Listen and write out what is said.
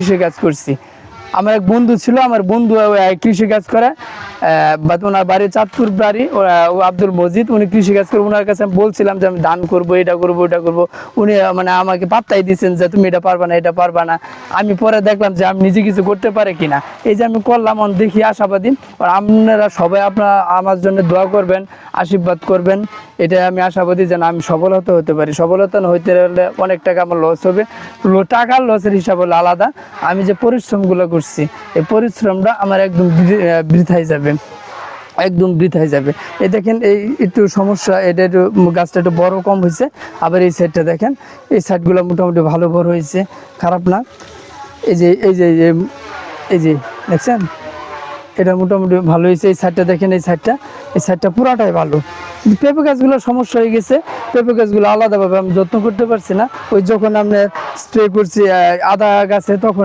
কৃষিকাজ করছি। আমার এক বন্ধু ছিল, আমার বন্ধু কৃষিকাজ করে, বাট ওনার বাড়ি চাঁদপুর বাড়ি, ও আব্দুল মজিদ, উনি কৃষিকাজ করে। ওনার কাছে আমি বলছিলাম যে আমি ধান করবো, এটা করবো, ওটা করবো। উনি মানে আমাকে পাত্তাই দিচ্ছেন যে তুমি এটা পারবা না, এটা পারবা না। আমি পরে দেখলাম যে আমি নিজে কিছু করতে পারি কিনা, এই যে আমি করলাম, দেখি আশাবাদী। আর আপনারা সবাই আপনারা আমার জন্য দোয়া করবেন, আশীর্বাদ করবেন, এটা আমি আশাবাদী যেন আমি সফলতা হতে পারি। সফলতা হইতে হলে অনেক টাকা আমার লস হবে, টাকার লসের হিসাব হলো আলাদা। আমি যে পরিশ্রমগুলো করছি, এই পরিশ্রমটা আমার একদম বৃথায় যাবে, একদম বৃথায় যাবে। এই দেখেন, এই একটু সমস্যা, এটা একটু গাছটা একটু বড় কম হয়েছে। আবার এই সাইডটা দেখেন, এই সাইডগুলো মোটামুটি ভালো বড় হয়েছে, খারাপ না। এই যে এই যে এই যে দেখছেন, এটা মোটামুটি ভালো হয়েছে। এই সাইডটা দেখেন, এই সাইডটা পুরাটাই ভালো। পেঁপে গাছগুলোর সমস্যা হয়ে গেছে, পেঁপে গাছগুলো আলাদাভাবে আমি যত্ন করতে পারছি না। ওই যখন আমরা স্প্রে করছি আদা গাছে, তখন